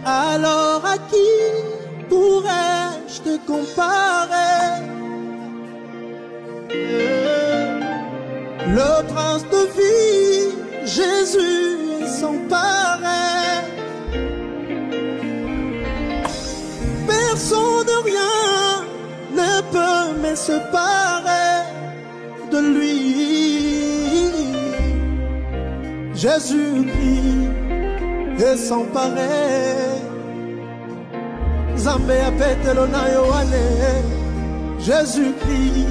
Alors à qui pourrais-je te comparer? Le prince de vie, Jésus est sans pareil. Personne de rien ne peut me séparer de lui. Jésus-Christ est sans pareil. Zambé apetelo na Yohane. Jésus-Christ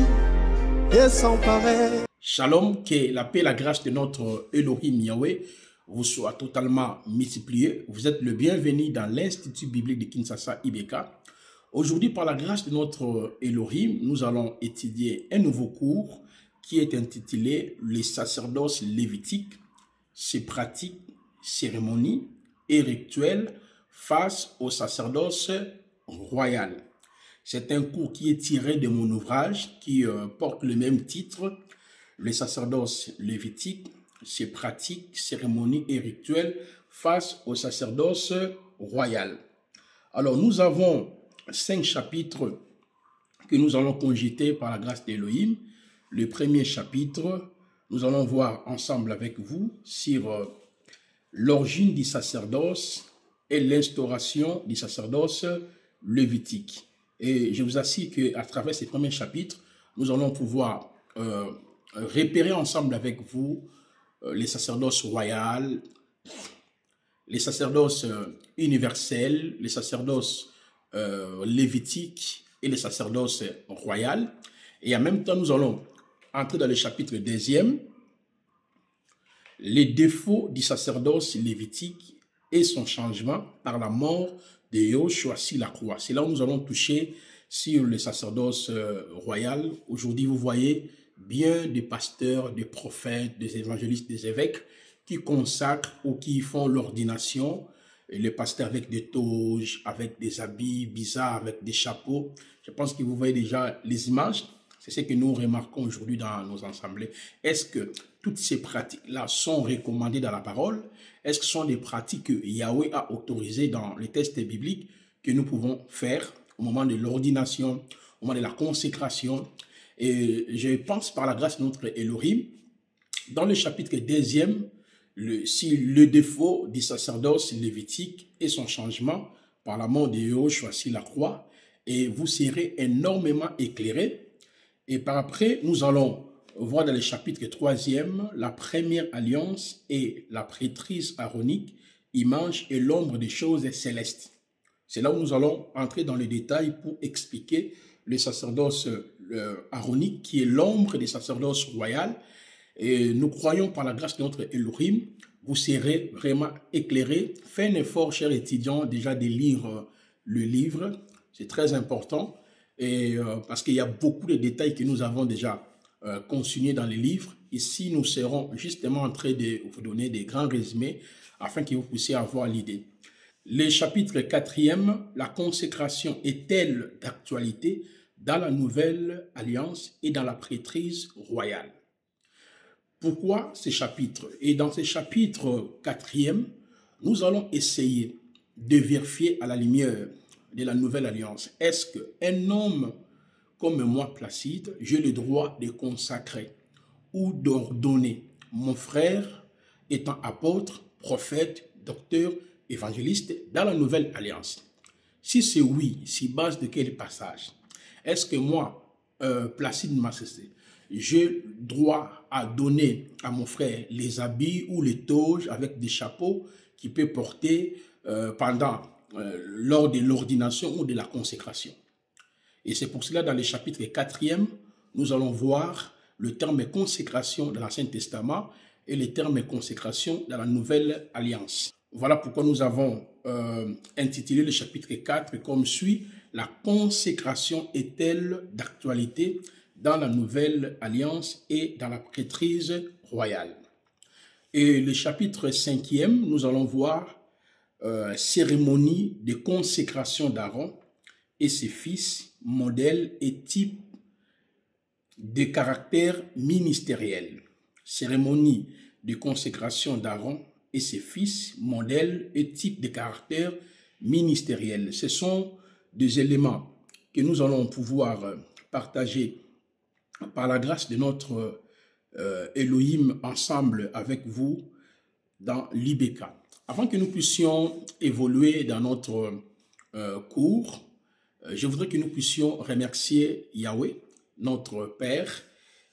est sans pareil. Shalom, que la paix et la grâce de notre Elohim Yahweh vous soit totalement multipliée. Vous êtes le bienvenu dans l'Institut biblique de Kinshasa Ibeka. Aujourd'hui, par la grâce de notre Elohim, nous allons étudier un nouveau cours qui est intitulé « Les sacerdoces lévitiques, ses pratiques, cérémonies et rituels face aux sacerdoces royales ». C'est un cours qui est tiré de mon ouvrage qui porte le même titre, les sacerdoces lévitiques, ses pratiques, cérémonies et rituels face aux sacerdoces royales. Alors, nous avons 5 chapitres que nous allons cogiter par la grâce d'Elohim. Le premier chapitre, nous allons voir ensemble avec vous sur l'origine du sacerdoce et l'instauration du sacerdoce lévitique. Et je vous assure qu'à travers ces premiers chapitres, nous allons pouvoir repérer ensemble avec vous les sacerdoces royales, les sacerdoces universels, les sacerdoces lévitiques et les sacerdoces royales. Et en même temps, nous allons entrer dans le chapitre 2e, les défauts du sacerdoce lévitique et son changement par la mort de Yahushua sur la croix. C'est là où nous allons toucher sur le sacerdoce royal. Aujourd'hui, vous voyez bien des pasteurs, des prophètes, des évangélistes, des évêques qui consacrent ou qui font l'ordination. Les pasteurs avec des toges, avec des habits bizarres, avec des chapeaux. Je pense que vous voyez déjà les images. C'est ce que nous remarquons aujourd'hui dans nos assemblées. Est-ce que toutes ces pratiques-là sont recommandées dans la parole? Est-ce que ce sont des pratiques que Yahweh a autorisées dans les textes bibliques que nous pouvons faire au moment de l'ordination, au moment de la consécration? Et je pense par la grâce de notre Elohim, dans le chapitre 2e, le défaut du sacerdoce lévitique et son changement par la mort de Yahushua sur la croix, et vous serez énormément éclairés. Et par après, nous allons voir dans le chapitre 3e la première alliance et la prêtrise aaronique, image et l'ombre des choses célestes. C'est là où nous allons entrer dans les détails pour expliquer le sacerdoce aaronique qui est l'ombre des sacerdoces royales. Et nous croyons par la grâce de notre Elohim, vous serez vraiment éclairés. Faites un effort, chers étudiants, déjà de lire le livre. C'est très important et parce qu'il y a beaucoup de détails que nous avons déjà consignés dans les livres. Ici, nous serons justement en train de vous donner des grands résumés afin que vous puissiez avoir l'idée. Le chapitre 4e, la consécration est-elle d'actualité dans la nouvelle alliance et dans la prêtrise royale? Pourquoi ces chapitres? Et dans ce chapitre 4e, nous allons essayer de vérifier à la lumière de la nouvelle alliance. Est-ce qu'un homme comme moi, Placide, j'ai le droit de consacrer ou d'ordonner mon frère étant apôtre, prophète, docteur, évangéliste dans la nouvelle alliance? Si c'est oui, si base de quel passage? Est-ce que moi, Placide Massessé, j'ai droit à donner à mon frère les habits ou les toges avec des chapeaux qu'il peut porter lors de l'ordination ou de la consécration? Et c'est pour cela, dans le chapitre 4e, nous allons voir le terme consécration dans l'Ancien Testament et le terme consécration dans la Nouvelle Alliance. Voilà pourquoi nous avons intitulé le chapitre 4 comme suit: la consécration est-elle d'actualité dans la Nouvelle Alliance et dans la prêtrise royale? Et le chapitre 5e, nous allons voir cérémonie de consécration d'Aaron et ses fils, modèle et type de caractère ministériel. Cérémonie de consécration d'Aaron et ses fils, modèle et type de caractère ministériel. Ce sont des éléments que nous allons pouvoir partager par la grâce de notre Elohim ensemble avec vous dans l'IBK. Avant que nous puissions évoluer dans notre cours, je voudrais que nous puissions remercier Yahweh, notre Père,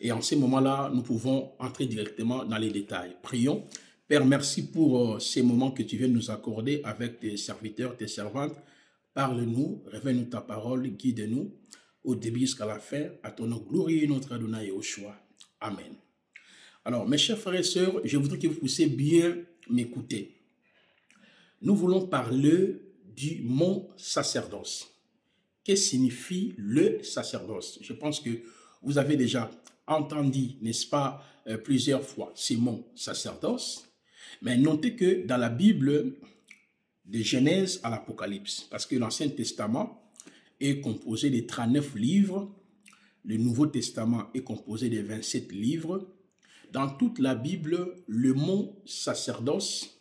et en ce moment-là, nous pouvons entrer directement dans les détails. Prions. Père, merci pour ces moments que tu viens de nous accorder avec tes serviteurs, tes servantes. Parle-nous, révèle-nous ta parole, guide-nous au début jusqu'à la fin, à ton nom glorieux, notre Adonai Yahushua. Amen. Alors, mes chers frères et sœurs, je voudrais que vous puissiez bien m'écouter. Nous voulons parler du mont sacerdoce. Qu'est-ce que signifie le sacerdoce? Je pense que vous avez déjà entendu, n'est-ce pas, plusieurs fois ce mot sacerdoce. Mais notez que dans la Bible, de Genèse à l'Apocalypse, parce que l'Ancien Testament est composé de 39 livres, le Nouveau Testament est composé de 27 livres. Dans toute la Bible, le mot sacerdoce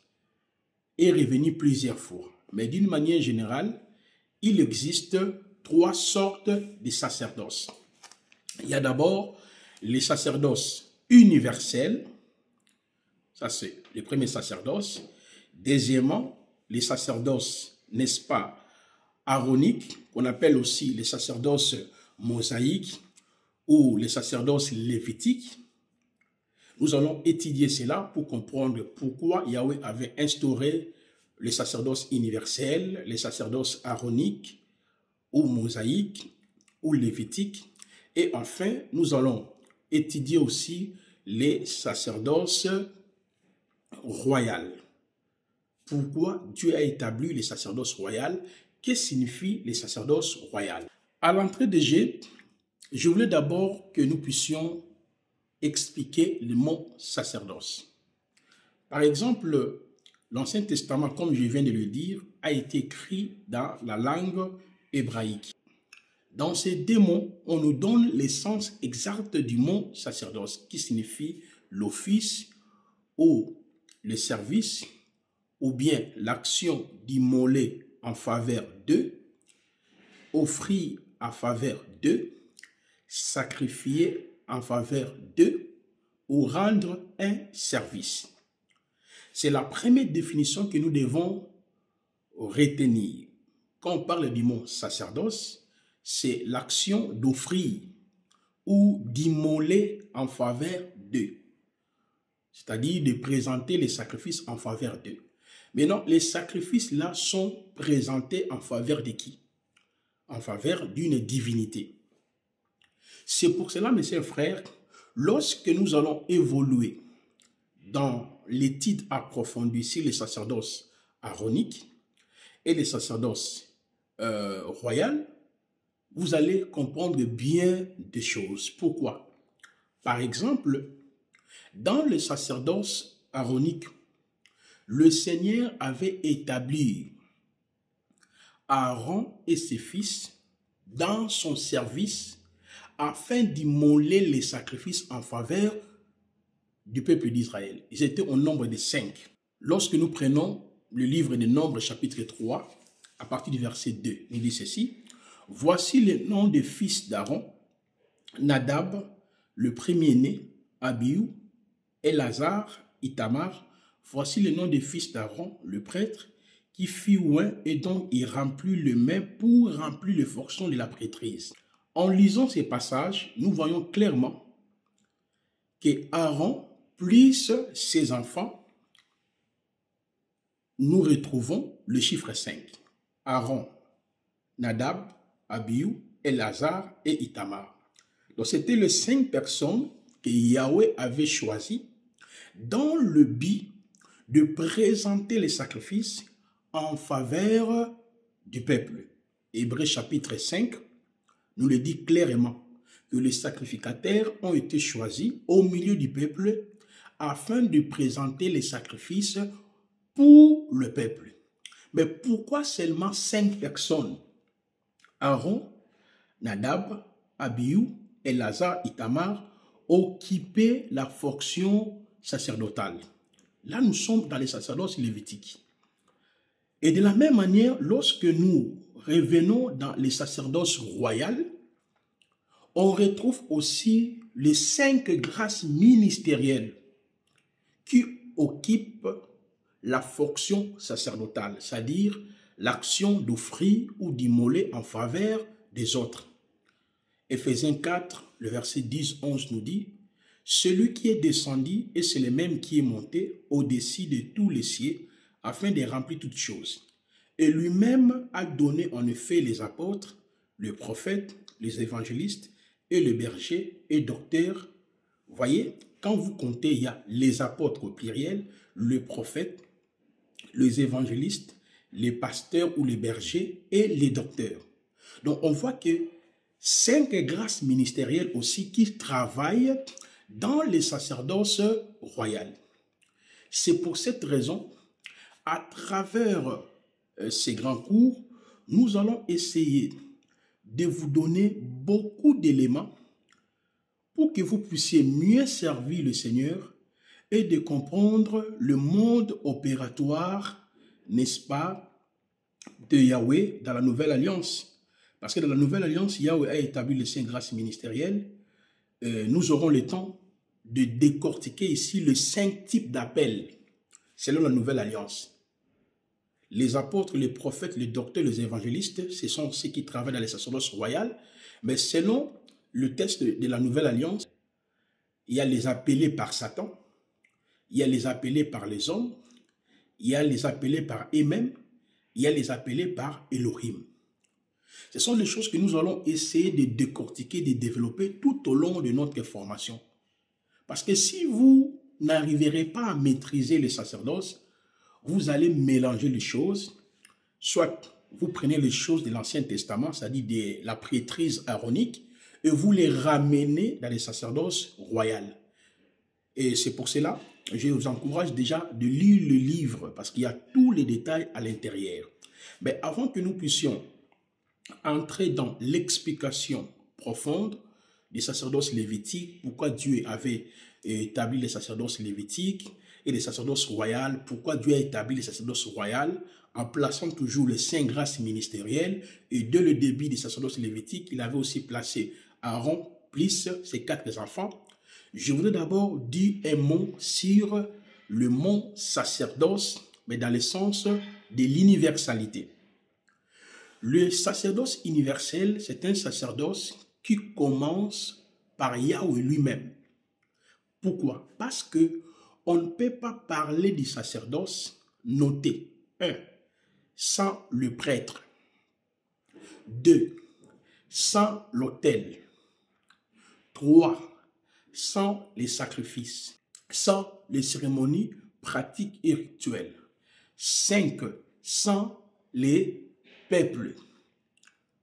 est revenu plusieurs fois. Mais d'une manière générale, il existe trois sortes de sacerdoce. Il y a d'abord les sacerdoces universels, ça c'est le premier sacerdoce. Deuxièmement, les sacerdoces, n'est-ce pas, aaroniques, qu'on appelle aussi les sacerdoces mosaïques ou les sacerdoces lévitiques. Nous allons étudier cela pour comprendre pourquoi Yahweh avait instauré les sacerdoces universels, les sacerdoces aaroniques ou mosaïques ou lévitiques. Et enfin, nous allons étudier aussi les sacerdoces royales. Pourquoi Dieu a établi les sacerdoces royales? Qu'est-ce que signifie les sacerdoces royales? À l'entrée de jeu, je voulais d'abord que nous puissions expliquer le mot sacerdoce. Par exemple, l'Ancien Testament, comme je viens de le dire, a été écrit dans la langue hébraïque. Dans ces deux mots, on nous donne l'essence exacte du mot sacerdoce, qui signifie l'office ou le service, ou bien l'action d'immoler en faveur d'eux, offrir en faveur d'eux, sacrifier en faveur d'eux, ou rendre un service. C'est la première définition que nous devons retenir. Quand on parle du mot sacerdoce, c'est l'action d'offrir ou d'immoler en faveur d'eux. C'est-à-dire de présenter les sacrifices en faveur d'eux. Maintenant, les sacrifices là sont présentés en faveur de qui? En faveur d'une divinité. C'est pour cela, mes chers frères, lorsque nous allons évoluer dans l'étude approfondie sur les sacerdoces aaroniques et les sacerdoces royales, vous allez comprendre bien des choses. Pourquoi? Par exemple, dans le sacerdoce aaronique, le Seigneur avait établi Aaron et ses fils dans son service afin d'immoler les sacrifices en faveur du peuple d'Israël. Ils étaient au nombre de 5. Lorsque nous prenons le livre de Nombres, chapitre 3, à partir du verset 2, il dit ceci: voici les noms des fils d'Aaron, Nadab, le premier-né, Abihu, Elazar, Itamar. Voici les noms des fils d'Aaron, le prêtre, qui fit oint et dont il remplit le main pour remplir les fonctions de la prêtrise. En lisant ces passages, nous voyons clairement que Aaron plus ses enfants, nous retrouvons le chiffre 5. Aaron, Nadab, Abihu, Elazar et Itamar. Donc c'était les 5 personnes que Yahweh avait choisies dans le but de présenter les sacrifices en faveur du peuple. Hébreux chapitre 5 nous le dit clairement que les sacrificateurs ont été choisis au milieu du peuple afin de présenter les sacrifices pour le peuple. Mais pourquoi seulement 5 personnes? Aaron, Nadab, Abihu, Elazar, Itamar occupaient la fonction sacerdotale. Là, nous sommes dans les sacerdoces lévitiques. Et de la même manière, lorsque nous revenons dans les sacerdoces royales, on retrouve aussi les 5 grâces ministérielles qui occupent la fonction sacerdotale, c'est-à-dire l'action d'offrir ou d'immoler en faveur des autres. Éphésiens 4, le verset 10-11 nous dit « Celui qui est descendu et c'est le même qui est monté au-dessus de tous les cieux afin de remplir toutes choses. Et lui-même a donné en effet les apôtres, les prophètes, les évangélistes et les bergers et docteurs. » Voyez, quand vous comptez, il y a les apôtres au pluriel, les prophètes, les évangélistes, les pasteurs ou les bergers et les docteurs. Donc on voit que 5 grâces ministérielles aussi qui travaillent dans les sacerdoces royales. C'est pour cette raison, à travers ces grands cours, nous allons essayer de vous donner beaucoup d'éléments pour que vous puissiez mieux servir le Seigneur et de comprendre le monde opératoire, n'est-ce pas, de Yahweh dans la Nouvelle Alliance. Parce que dans la Nouvelle Alliance, Yahweh a établi les 5 grâces ministérielles. Nous aurons le temps de décortiquer ici les 5 types d'appels selon la Nouvelle Alliance. Les apôtres, les prophètes, les docteurs, les évangélistes, ce sont ceux qui travaillent dans les sacerdoces royales. Mais selon le texte de la Nouvelle Alliance, il y a les appelés par Satan, il y a les appelés par les hommes, il y a les appelés par eux-mêmes, il y a les appelés par Elohim. Ce sont les choses que nous allons essayer de décortiquer, de développer tout au long de notre formation. Parce que si vous n'arriverez pas à maîtriser les sacerdoces, vous allez mélanger les choses. Soit vous prenez les choses de l'Ancien Testament, c'est-à-dire de la prêtrise aaronique, et vous les ramenez dans les sacerdoces royales. Et c'est pour cela que je vous encourage déjà de lire le livre, parce qu'il y a tous les détails à l'intérieur. Mais avant que nous puissions entrer dans l'explication profonde des sacerdoces lévitiques, pourquoi Dieu avait établi les sacerdoces lévitiques et les sacerdoces royales, pourquoi Dieu a établi les sacerdoces royales en plaçant toujours les 5 grâces ministérielles, et dès le début des sacerdoces lévitiques, il avait aussi placé Aaron plus ses 4 enfants. Je voudrais d'abord dire un mot sur le mot sacerdoce, mais dans le sens de l'universalité. Le sacerdoce universel, c'est un sacerdoce qui commence par Yahweh lui-même. Pourquoi? Parce que on ne peut pas parler du sacerdoce, noté 1, sans le prêtre, 2, sans l'autel, 3, sans les sacrifices, sans les cérémonies pratiques et rituelles, 5, sans les peuple.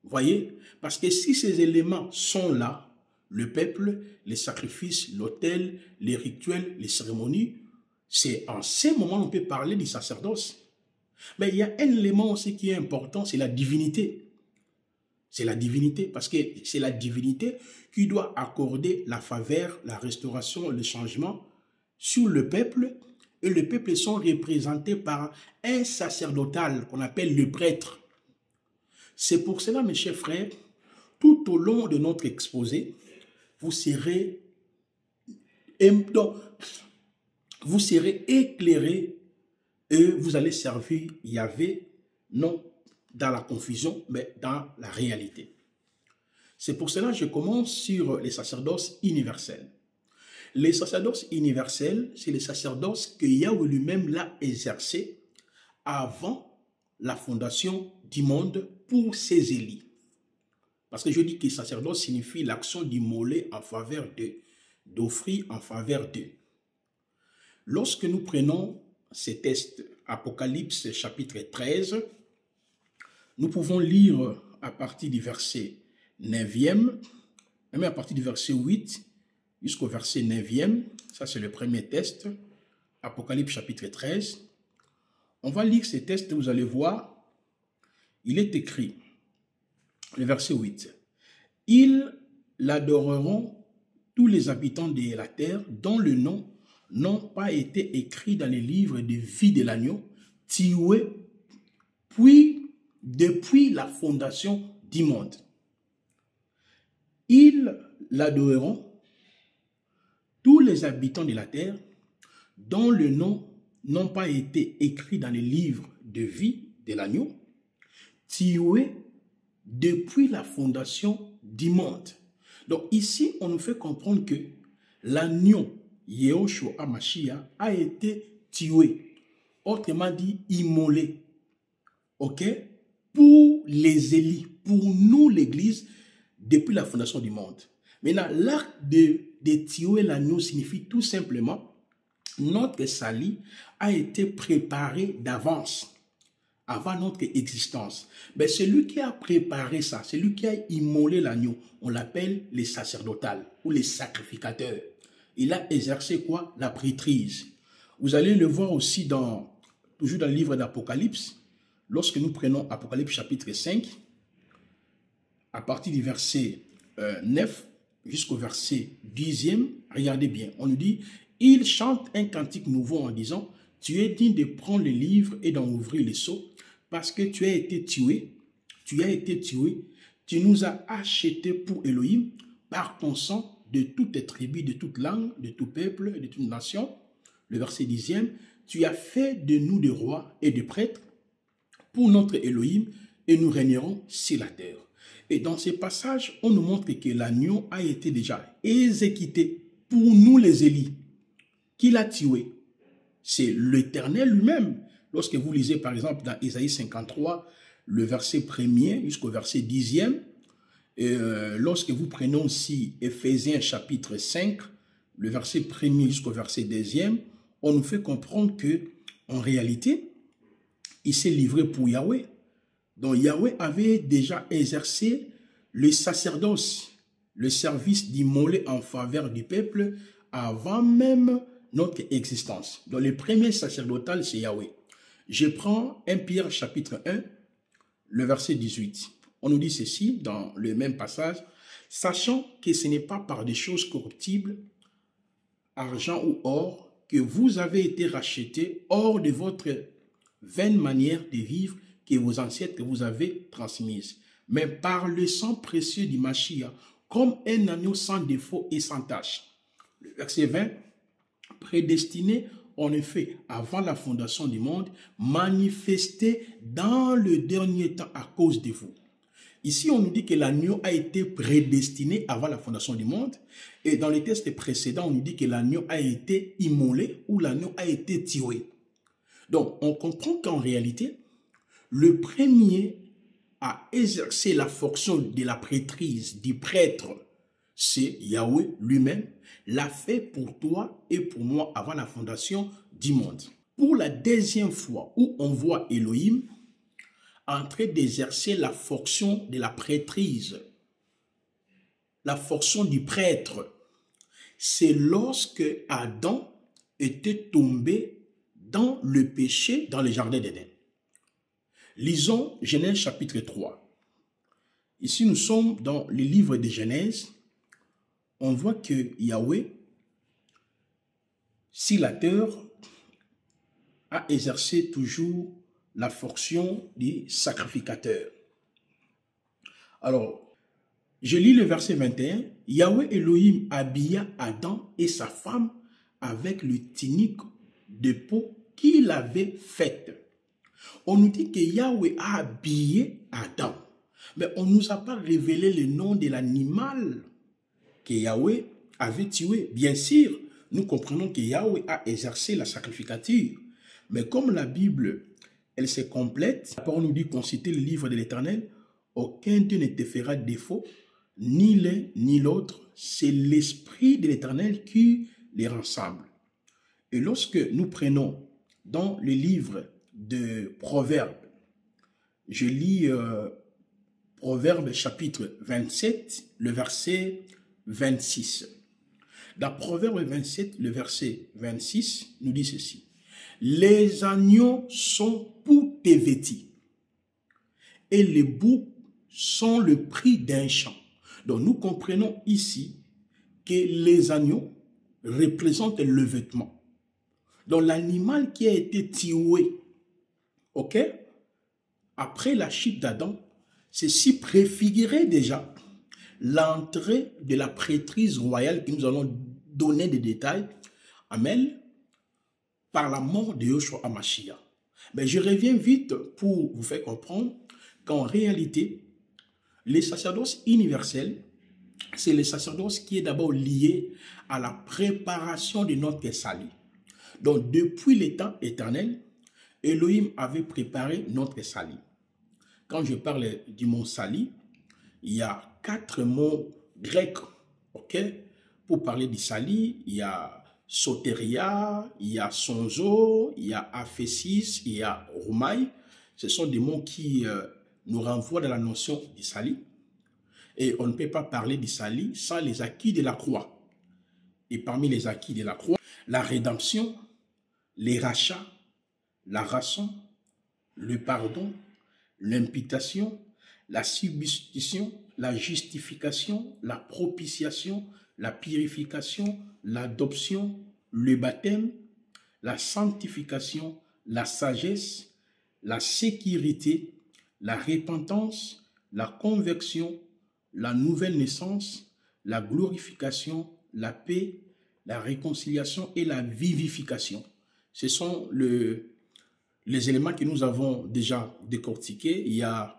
Voyez, parce que si ces éléments sont là, le peuple, les sacrifices, l'autel, les rituels, les cérémonies, c'est en ces moments qu'on peut parler du sacerdoce. Mais il y a un élément aussi qui est important, c'est la divinité. C'est la divinité, parce que c'est la divinité qui doit accorder la faveur, la restauration, le changement sur le peuple. Et le peuple sont représentés par un sacerdotal qu'on appelle le prêtre. C'est pour cela, mes chers frères, tout au long de notre exposé, vous serez éclairés et vous allez servir Yahvé, non dans la confusion, mais dans la réalité. C'est pour cela que je commence sur les sacerdoces universels. Les sacerdoces universels, c'est les sacerdoces que Yahweh lui-même l'a exercé avant la fondation du monde pour ses élits. Parce que je dis que sacerdoce signifie l'action d'immoler en faveur d'eux, d'offrir en faveur d'eux. Lorsque nous prenons ces textes, Apocalypse chapitre 13, nous pouvons lire à partir du verset 9e, même à partir du verset 8 jusqu'au verset 9e, ça c'est le premier texte, Apocalypse chapitre 13. On va lire ces textes, vous allez voir, il est écrit, le verset 8, « Ils l'adoreront tous les habitants de la terre dont le nom n'ont pas été écrits dans les livres de vie de l'agneau, tué depuis la fondation du monde. Ils l'adoreront, tous les habitants de la terre, dont le nom n'ont pas été écrits dans les livres de vie de l'agneau, tués depuis la fondation du monde. Donc ici, on nous fait comprendre que l'agneau Yehoshua HaMashiach a été tué, autrement dit immolé, ok, pour les élus, pour nous l'église, depuis la fondation du monde. Maintenant, l'acte de tuer l'agneau signifie tout simplement notre salut a été préparé d'avance, avant notre existence. Mais celui qui a préparé ça, celui qui a immolé l'agneau, on l'appelle les sacerdotales ou les sacrificateurs. Il a exercé quoi? La prêtrise. Vous allez le voir aussi toujours dans le livre d'Apocalypse, lorsque nous prenons Apocalypse chapitre 5, à partir du verset 9 jusqu'au verset 10e, regardez bien, on nous dit, il chante un cantique nouveau en disant, tu es digne de prendre le livre et d'en ouvrir les sceaux, parce que tu as été tué, tu nous as achetés pour Elohim par ton sang de toutes les tribus, de toute langue, de tout peuple et de toute nation. Le verset 10e, tu as fait de nous des rois et des prêtres pour notre Elohim et nous régnerons sur la terre. Et dans ces passages, on nous montre que l'agneau a été déjà exécuté pour nous les élus. Qui l'a tué? C'est l'Éternel lui-même. Lorsque vous lisez par exemple dans Ésaïe 53, le verset 1er jusqu'au verset 10e, et lorsque vous prenez aussi Éphésiens chapitre 5, le verset 1er jusqu'au verset 2e, on nous fait comprendre que en réalité, il s'est livré pour Yahweh. Donc Yahweh avait déjà exercé le sacerdoce, le service d'immoler en faveur du peuple avant même notre existence. Donc le premier sacerdotal, c'est Yahweh. Je prends 1 Pierre chapitre 1, le verset 18. On nous dit ceci dans le même passage, sachant que ce n'est pas par des choses corruptibles, argent ou or, que vous avez été rachetés hors de votre vaine manière de vivre que vos ancêtres vous avez transmise, mais par le sang précieux du Mashiach, comme un agneau sans défaut et sans tache. Le verset 20, prédestiné en effet avant la fondation du monde, manifesté dans le dernier temps à cause de vous. Ici, on nous dit que l'agneau a été prédestiné avant la fondation du monde. Et dans les textes précédents, on nous dit que l'agneau a été immolé ou l'agneau a été tué. Donc, on comprend qu'en réalité, le premier à exercer la fonction de la prêtrise, du prêtre, c'est Yahweh lui-même, l'a fait pour toi et pour moi avant la fondation du monde. Pour la deuxième fois où on voit Elohim en train d'exercer la fonction de la prêtrise, la fonction du prêtre, c'est lorsque Adam était tombé dans le péché dans le jardin d'Éden. Lisons Genèse chapitre 3. Ici, nous sommes dans le livre de Genèse. On voit que Yahweh, sur la terre, a exercé toujours la fonction du sacrificateur. Alors, je lis le verset 21. Yahweh Elohim habilla Adam et sa femme avec le tunique de peau qu'il avait faite. On nous dit que Yahweh a habillé Adam, mais on ne nous a pas révélé le nom de l'animal que Yahweh avait tué. Bien sûr, nous comprenons que Yahweh a exercé la sacrificature, mais comme la Bible, elle se complète, la parole nous dit, consultez le livre de l'Éternel, aucun Dieu ne te fera défaut, ni l'un ni l'autre, c'est l'Esprit de l'Éternel qui les rassemble. Et lorsque nous prenons dans le livre de Proverbes, je lis Proverbes chapitre 27, le verset 26. Dans Proverbes 27, le verset 26, nous dit ceci. Les agneaux sont pour tes vêtis et les boucs sont le prix d'un champ. Donc nous comprenons ici que les agneaux représentent le vêtement. Donc l'animal qui a été tué, ok, après la chute d'Adam, ceci préfigurait déjà l'entrée de la prêtrise royale que nous allons donner des détails, amen, par la mort de Yeshua HaMashiach. Mais je reviens vite pour vous faire comprendre qu'en réalité, les sacerdoces universels, c'est le sacerdoce qui est d'abord lié à la préparation de notre salut. Donc, depuis les temps éternels, Elohim avait préparé notre salut. Quand je parle du mot salut, il y a 4 mots grecs, ok? Pour parler du salut, il y a soteria, il y a sonzo, il y a aphésis, il y a roumaï. Ce sont des mots qui nous renvoient dans la notion du salut. Et on ne peut pas parler du salut sans les acquis de la croix. Et parmi les acquis de la croix, la rédemption, les rachats, la rançon, le pardon, l'imputation, la substitution, la justification, la propitiation, la purification, l'adoption, le baptême, la sanctification, la sagesse, la sécurité, la repentance, la conversion, la nouvelle naissance, la glorification, la paix, la réconciliation et la vivification. Ce sont les éléments que nous avons déjà décortiqués. Il y a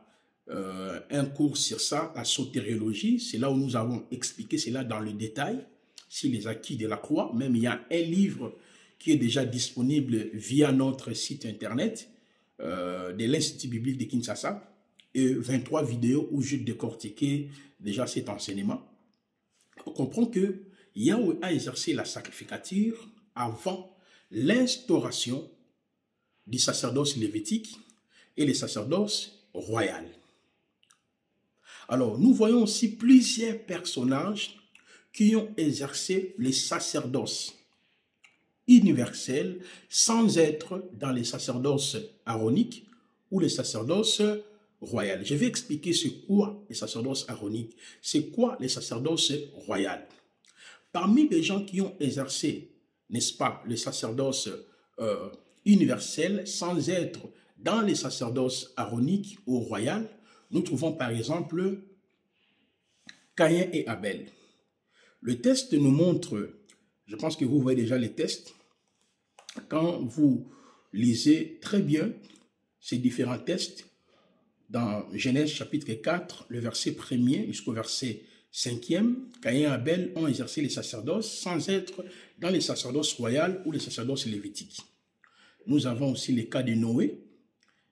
un cours sur ça, la sotériologie. C'est là où nous avons expliqué cela dans le détail, sur les acquis de la croix. Même il y a un livre qui est déjà disponible via notre site internet de l'Institut biblique de Kinshasa, et 23 vidéos où j'ai décortiqué déjà cet enseignement. On comprend que Yahweh a exercé la sacrificature avant l'instauration du sacerdoce lévitique et le sacerdoce royal. Alors, nous voyons aussi plusieurs personnages qui ont exercé le sacerdoce universel sans être dans les sacerdoces aaroniques ou les sacerdoces royal. Je vais expliquer c'est quoi les sacerdoces aaroniques, c'est quoi les sacerdoces royales. Parmi les gens qui ont exercé, n'est-ce pas, le sacerdoce universel sans être dans les sacerdoces aaroniques ou royales, nous trouvons par exemple Caïn et Abel. Le texte nous montre, je pense que vous voyez déjà les textes, quand vous lisez très bien ces différents textes, dans Genèse chapitre 4, le verset 1er jusqu'au verset 5e, Caïn et Abel ont exercé les sacerdoces sans être dans les sacerdoces royales ou les sacerdoces lévitiques. Nous avons aussi le cas de Noé,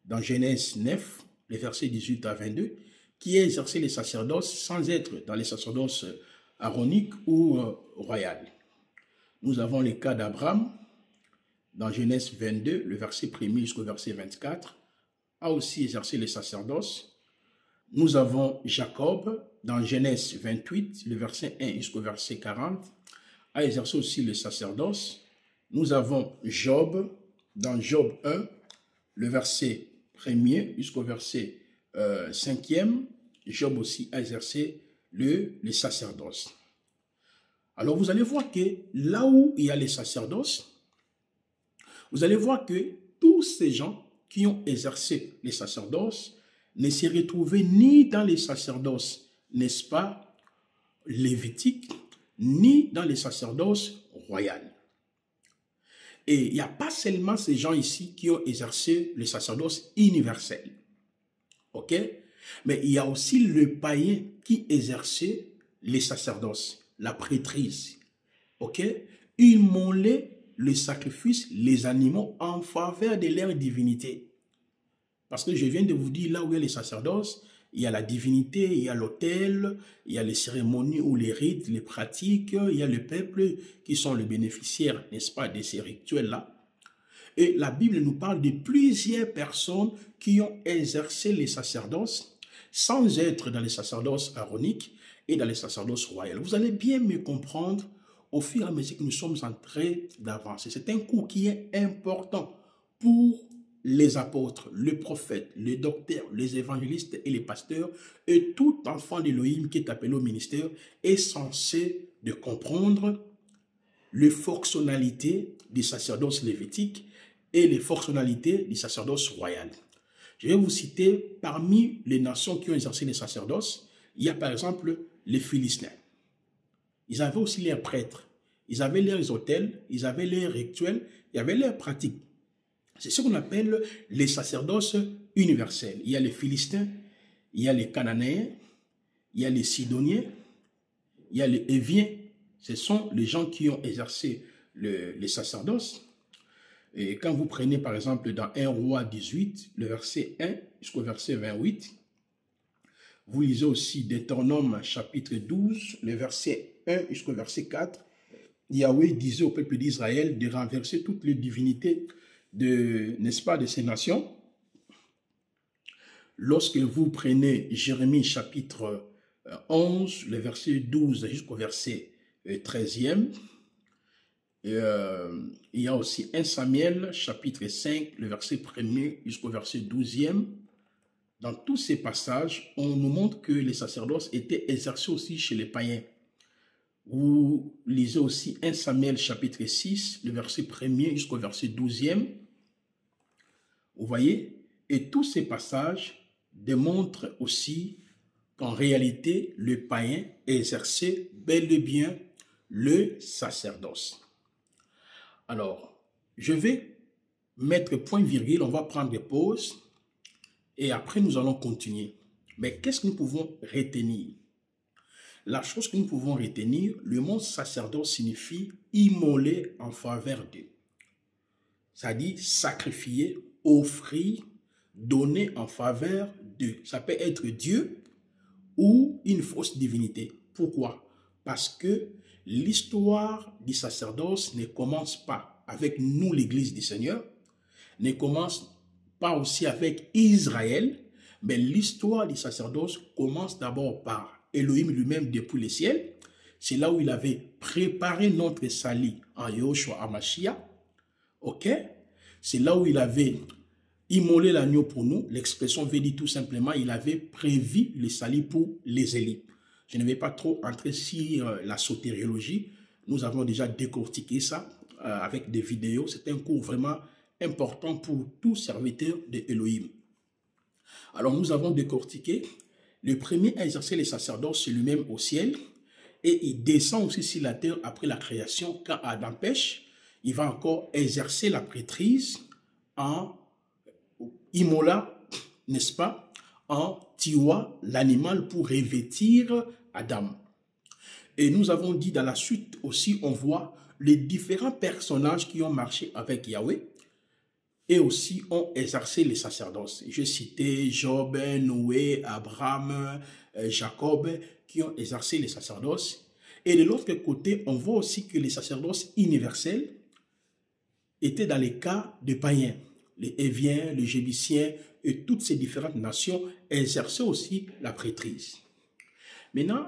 dans Genèse 9, les versets 18 à 22, qui a exercé les sacerdoces sans être dans les sacerdoces aaroniques ou royales. Nous avons le cas d'Abraham, dans Genèse 22, le verset 1er jusqu'au verset 24, a aussi exercé les sacerdoces. Nous avons Jacob, dans Genèse 28, le verset 1 jusqu'au verset 40, a exercé aussi le sacerdoce. Nous avons Job, dans Job 1, le verset 1er jusqu'au verset 5e, Job aussi a exercé le sacerdoce. Alors vous allez voir que là où il y a les sacerdoces, vous allez voir que tous ces gens qui ont exercé les sacerdoces ne se retrouvaient ni dans les sacerdoces, n'est-ce pas, lévitiques, ni dans les sacerdoces royales. Et il n'y a pas seulement ces gens ici qui ont exercé le sacerdoce universel, ok? Mais il y a aussi le païen qui exerçait les sacerdoces, la prêtrise, ok? Immoler le sacrifice, les animaux en faveur de leur divinité. Parce que je viens de vous dire, là où il y a les sacerdoces, il y a la divinité, il y a l'autel, il y a les cérémonies ou les rites, les pratiques, il y a le peuple qui sont les bénéficiaires, n'est-ce pas, de ces rituels-là. Et la Bible nous parle de plusieurs personnes qui ont exercé les sacerdoces sans être dans les sacerdoces aaroniques et dans les sacerdoces royales. Vous allez bien me comprendre au fur et à mesure que nous sommes en train d'avancer. C'est un cours qui est important pour les apôtres, les prophètes, les docteurs, les évangélistes et les pasteurs, et tout enfant d'Élohim qui est appelé au ministère est censé de comprendre les fonctionnalités du sacerdoce lévitique et les fonctionnalités du sacerdoce royal. Je vais vous citer parmi les nations qui ont exercé les sacerdoces, il y a par exemple les Philistins. Ils avaient aussi leurs prêtres, ils avaient leurs autels, ils avaient leurs rituels, il y avait leurs pratiques. C'est ce qu'on appelle les sacerdoces universels. Il y a les Philistins, il y a les Cananéens, il y a les Sidoniens, il y a les Éviens. Ce sont les gens qui ont exercé les sacerdoces. Et quand vous prenez par exemple dans 1 Roi 18, le verset 1 jusqu'au verset 28, vous lisez aussi Deutéronome chapitre 12, le verset 1 jusqu'au verset 4. Yahweh disait au peuple d'Israël de renverser toutes les divinités n'est-ce pas, de ces nations. Lorsque vous prenez Jérémie chapitre 11, le verset 12 jusqu'au verset 13e, il y a aussi 1 Samuel chapitre 5, le verset 1er jusqu'au verset 12e. Dans tous ces passages, on nous montre que les sacerdoces étaient exercés aussi chez les païens. Vous lisez aussi 1 Samuel chapitre 6, le verset 1er jusqu'au verset 12e. Vous voyez? Et tous ces passages démontrent aussi qu'en réalité, le païen exerçait bel et bien le sacerdoce. Alors, je vais mettre point virgule, on va prendre des pauses et après nous allons continuer. Mais qu'est-ce que nous pouvons retenir? La chose que nous pouvons retenir, le mot sacerdoce signifie immoler en faveur d'eux. C'est-à-dire sacrifier, offrir, donner en faveur d'eux. Ça peut être Dieu ou une fausse divinité. Pourquoi? Parce que l'histoire du sacerdoce ne commence pas avec nous, l'Église du Seigneur, ne commence pas aussi avec Israël, mais l'histoire du sacerdoce commence d'abord par Elohim lui-même depuis le ciel. C'est là où il avait préparé notre salut en Yahushua HaMashiach. Ok? C'est là où il avait immolé l'agneau pour nous. L'expression veut dire tout simplement, il avait prévu le salut pour les élites. Je ne vais pas trop entrer sur la sotériologie. Nous avons déjà décortiqué ça avec des vidéos. C'est un cours vraiment important pour tout serviteur de Elohim. Alors nous avons décortiqué. Le premier à exercer les sacerdoces, c'est lui-même au ciel. Et il descend aussi sur la terre après la création. Quand Adam pêche, il va encore exercer la prêtrise en immolant, n'est-ce pas, en tuant l'animal pour revêtir Adam. Et nous avons dit dans la suite aussi, on voit les différents personnages qui ont marché avec Yahweh et aussi ont exercé les sacerdoces. Je citais Job, Noé, Abraham, Jacob, qui ont exercé les sacerdoces. Et de l'autre côté, on voit aussi que les sacerdoces universels étaient dans les cas de païens. Les Éviens, les Jébusiens et toutes ces différentes nations exerçaient aussi la prêtrise. Maintenant,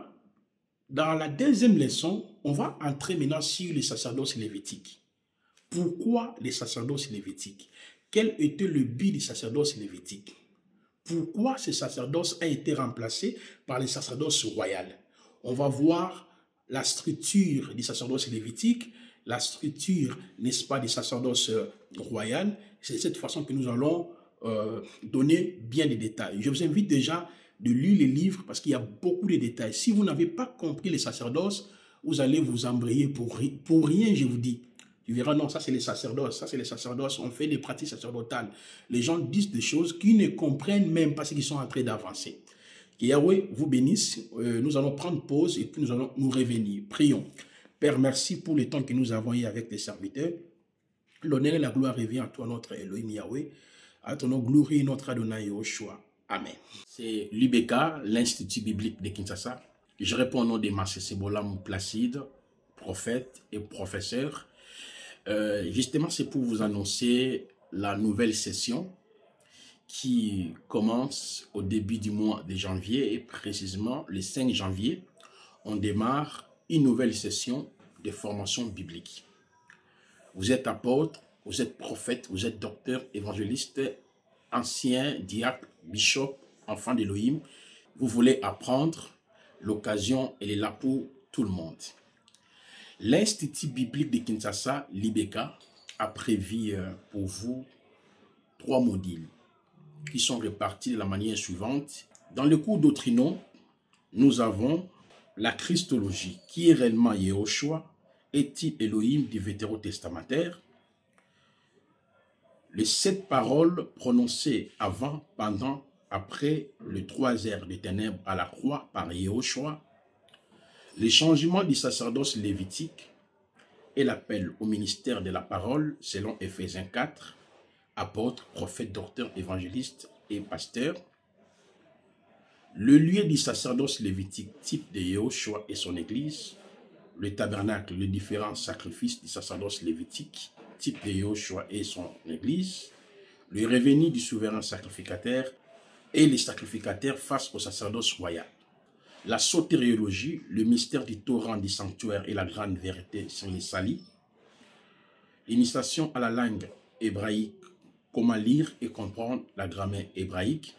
dans la deuxième leçon, on va entrer maintenant sur les sacerdoces lévitiques. Pourquoi les sacerdoces lévitiques? Quel était le but des sacerdoces lévitiques? Pourquoi ce sacerdoce a été remplacé par les sacerdoces royales? On va voir la structure des sacerdoces lévitiques, la structure, n'est-ce pas, des sacerdoces royales. C'est de cette façon que nous allons donner bien des détails. Je vous invite déjà de lire les livres parce qu'il y a beaucoup de détails. Si vous n'avez pas compris les sacerdoces, vous allez vous embrayer pour rien, je vous dis. Tu verras, non, ça c'est les sacerdoces, ça c'est les sacerdoces, on fait des pratiques sacerdotales. Les gens disent des choses qu'ils ne comprennent même pas ce qu'ils sont en train d'avancer. Que Yahweh vous bénisse, nous allons prendre pause et puis nous allons nous revenir. Prions. Père, merci pour le temps que nous avons eu avec tes serviteurs. L'honneur et la gloire revient à toi, notre Elohim Yahweh. À ton nom, glorifie notre Adonai Yahushua. Amen. C'est l'UBK, l'Institut biblique de Kinshasa. Je réponds au nom de Marcel Sebolam Placide, prophète et professeur. Justement, c'est pour vous annoncer la nouvelle session qui commence au début du mois de janvier et précisément le 5 janvier, on démarre une nouvelle session de formation biblique. Vous êtes apôtre, vous êtes prophète, vous êtes docteur, évangéliste, ancien, diacre, bishop, enfant d'Élohim. Vous voulez apprendre, l'occasion, elle est là pour tout le monde. L'Institut biblique de Kinshasa, l'IBK, a prévu pour vous 3 modules. qui sont répartis de la manière suivante. Dans le cours doctrinaux, nous avons la Christologie, qui est réellement Yehoshua, est-il Elohim du Vétérotestamentaire, les 7 paroles prononcées avant, pendant, après les 3 heures des ténèbres à la croix par Yehoshua, les changements du sacerdoce lévitique et l'appel au ministère de la parole selon Éphésiens 4, apôtres, prophètes, docteurs, évangélistes et pasteurs, le lieu du sacerdoce lévitique type de Yehoshua et son église, le tabernacle, les différents sacrifices du sacerdoce lévitique type de Yehoshua et son église, le revenu du souverain sacrificateur et les sacrificateurs face au sacerdoce royal, la sotériologie, le mystère du torrent du sanctuaire et la grande vérité sur les salis, l'initiation à la langue hébraïque, comment lire et comprendre la grammaire hébraïque,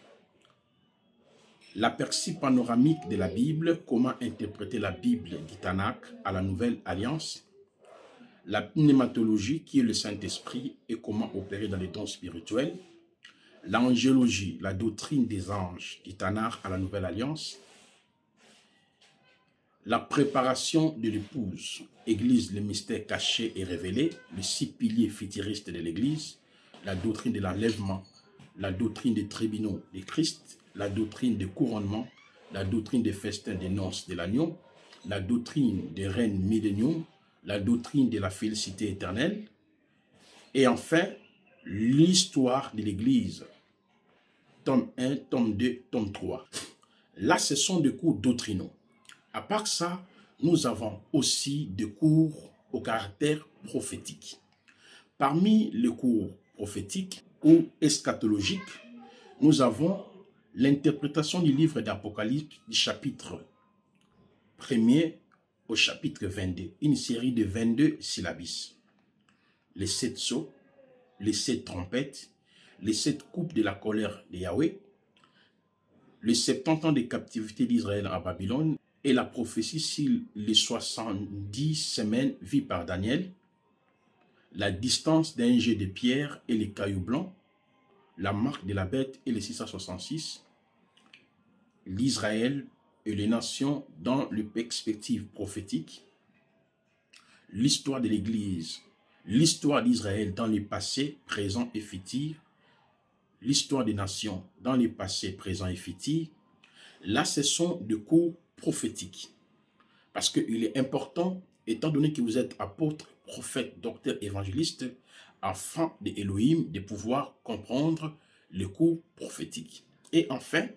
l'aperçu panoramique de la Bible, comment interpréter la Bible du Tanakh à la Nouvelle Alliance, la pneumatologie qui est le Saint-Esprit et comment opérer dans les dons spirituels, l'angélologie, la doctrine des anges du Tanakh à la Nouvelle Alliance, la préparation de l'épouse, Église, le mystère caché et révélé, les 6 piliers futuristes de l'Église, la doctrine de l'enlèvement, la doctrine des tribunaux de Christ, la doctrine des couronnements, la doctrine des festins des noces de l'agneau, la doctrine des reines millénium, la doctrine de la félicité éternelle, et enfin, l'histoire de l'Église, tome 1, tome 2, tome 3. Là, ce sont des cours doctrinaux. À part ça, nous avons aussi des cours au caractère prophétique. Parmi les cours prophétiques ou eschatologiques, nous avons l'interprétation du livre d'Apocalypse du chapitre 1er au chapitre 22, une série de 22 syllabis. Les 7 sceaux, les 7 trompettes, les 7 coupes de la colère de Yahweh, les 70 ans de captivité d'Israël à Babylone et la prophétie sur les 70 semaines vues par Daniel, la distance d'un jet de pierre et les cailloux blancs, la marque de la bête et les 666, l'Israël et les nations dans le perspective prophétique, l'histoire de l'Église, l'histoire d'Israël dans le passé, présent et futur, l'histoire des nations dans le passé, présent et futur. Là, ce sont des cours prophétiques. Parce qu'il est important, étant donné que vous êtes apôtre, prophète, docteur, évangéliste, afin de Elohim de pouvoir comprendre les cours prophétiques. Et enfin,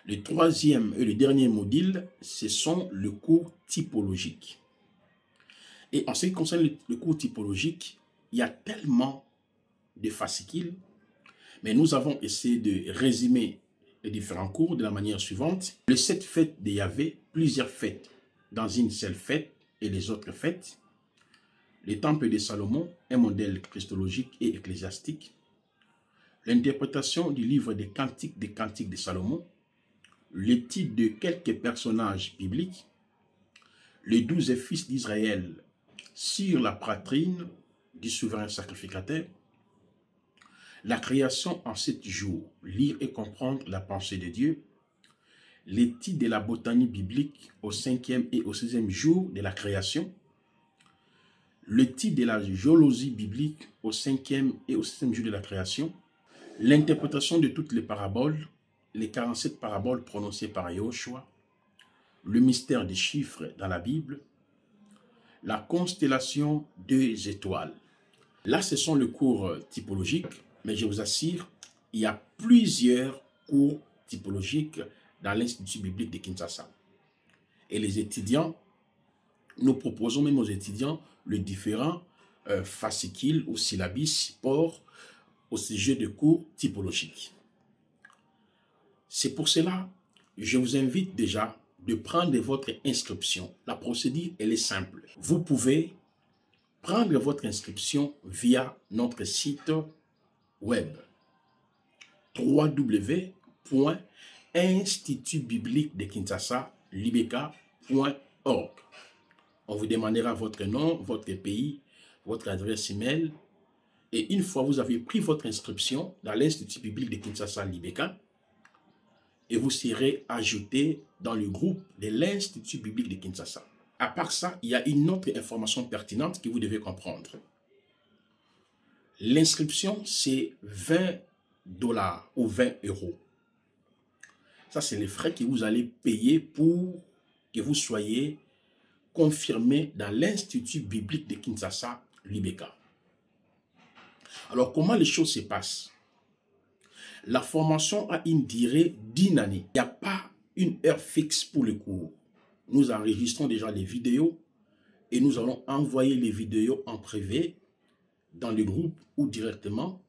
le 3e et le dernier module, ce sont les cours typologiques. Et en ce qui concerne le cours typologique, il y a tellement de fascicules, mais nous avons essayé de résumer les différents cours de la manière suivante. Les 7 fêtes de Yahvé, plusieurs fêtes dans une seule fête et les autres fêtes. Le temple de Salomon, un modèle christologique et ecclésiastique. L'interprétation du livre des cantiques de Salomon. Les titres de quelques personnages bibliques. Les 12 fils d'Israël sur la poitrine du souverain sacrificateur. La création en 7 jours, lire et comprendre la pensée de Dieu. Les titres de la botanie biblique au 5e et au 6e jour de la création. Le titre de la géologie biblique au 5e et au 6e jour de la création. L'interprétation de toutes les paraboles, les 47 paraboles prononcées par Yehoshua. Le mystère des chiffres dans la Bible. La constellation des étoiles. Là, ce sont les cours typologiques. Mais je vous assure, il y a plusieurs cours typologiques dans l'Institut biblique de Kinshasa. Et les étudiants, nous proposons même aux étudiants les différents fascicules ou syllabis support au sujet de cours typologiques. C'est pour cela que je vous invite déjà de prendre votre inscription. La procédure, elle est simple. Vous pouvez prendre votre inscription via notre site web www.institutbibliquedekinshasa.org. On vous demandera votre nom, votre pays, votre adresse email Et une fois vous avez pris votre inscription dans l'Institut biblique de Kinshasa Libeka, et vous serez ajouté dans le groupe de l'Institut biblique de Kinshasa. À part ça, il y a une autre information pertinente que vous devez comprendre. L'inscription, c'est 20 $ ou 20 €. Ça, c'est les frais que vous allez payer pour que vous soyez confirmé dans l'Institut biblique de Kinshasa Libeka. Alors, comment les choses se passent? La formation a une durée d'1 année. Il n'y a pas une heure fixe pour le cours. Nous enregistrons déjà les vidéos et nous allons envoyer les vidéos en privé dans le groupe ou directement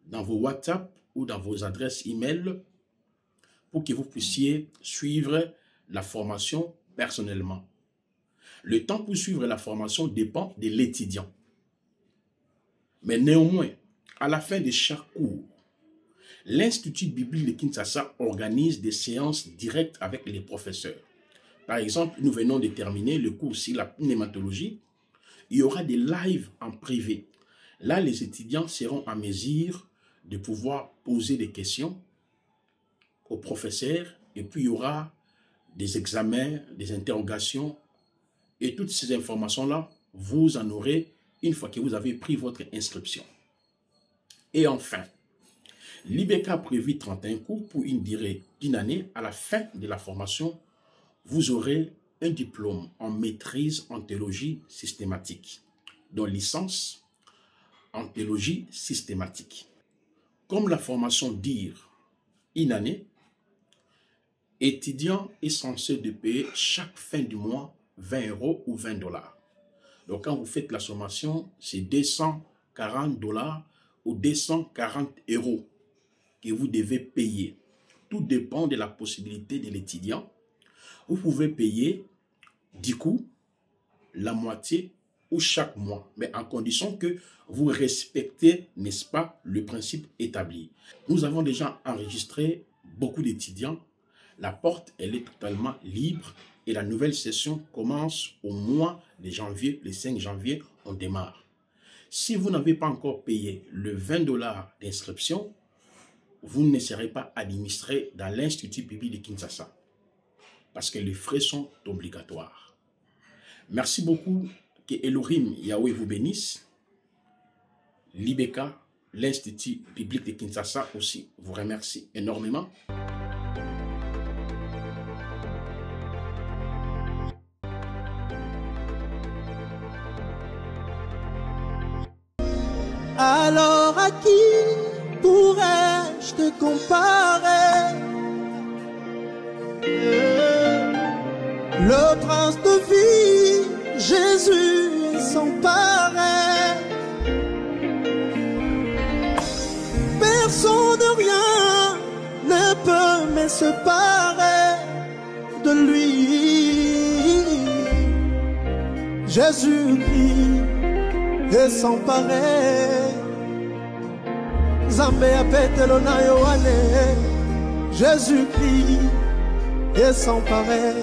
dans vos WhatsApp ou dans vos adresses email pour que vous puissiez suivre la formation personnellement. Le temps pour suivre la formation dépend de l'étudiant. Mais néanmoins, à la fin de chaque cours, l'Institut biblique de Kinshasa organise des séances directes avec les professeurs. Par exemple, nous venons de terminer le cours sur la pneumatologie. Il y aura des lives en privé. Là, les étudiants seront en mesure de pouvoir poser des questions aux professeurs. Et puis, il y aura des examens, des interrogations. Et toutes ces informations-là, vous en aurez une fois que vous avez pris votre inscription. Et enfin, Libeka a prévu 31 cours pour une durée d'1 année. À la fin de la formation, vous aurez un diplôme en maîtrise en théologie systématique, dont licence en théologie systématique. Comme la formation dure 1 année, étudiant est censé de payer chaque fin du mois 20 € ou 20 $. Donc quand vous faites la sommation, c'est 240 $ ou 240 € que vous devez payer. Tout dépend de la possibilité de l'étudiant. Vous pouvez payer du coup la moitié ou chaque mois, mais en condition que vous respectez, n'est-ce pas, le principe établi. Nous avons déjà enregistré beaucoup d'étudiants. La porte, elle est totalement libre et la nouvelle session commence au mois de janvier. Le 5 janvier, on démarre. Si vous n'avez pas encore payé le 20 $ d'inscription, vous ne serez pas administré dans l'Institut biblique de Kinshasa parce que les frais sont obligatoires. Merci beaucoup. Que Elohim Yahweh vous bénisse. Libeka, l'Institut biblique de Kinshasa aussi vous remercie énormément. Alors à qui pourrais-je te comparer? Le prince de vie, Jésus est sans pareil. Personne, rien ne peut me séparer de lui. Jésus-Christ est sans pareil. Zambé apetelo na Yohane. Jésus-Christ est sans pareil.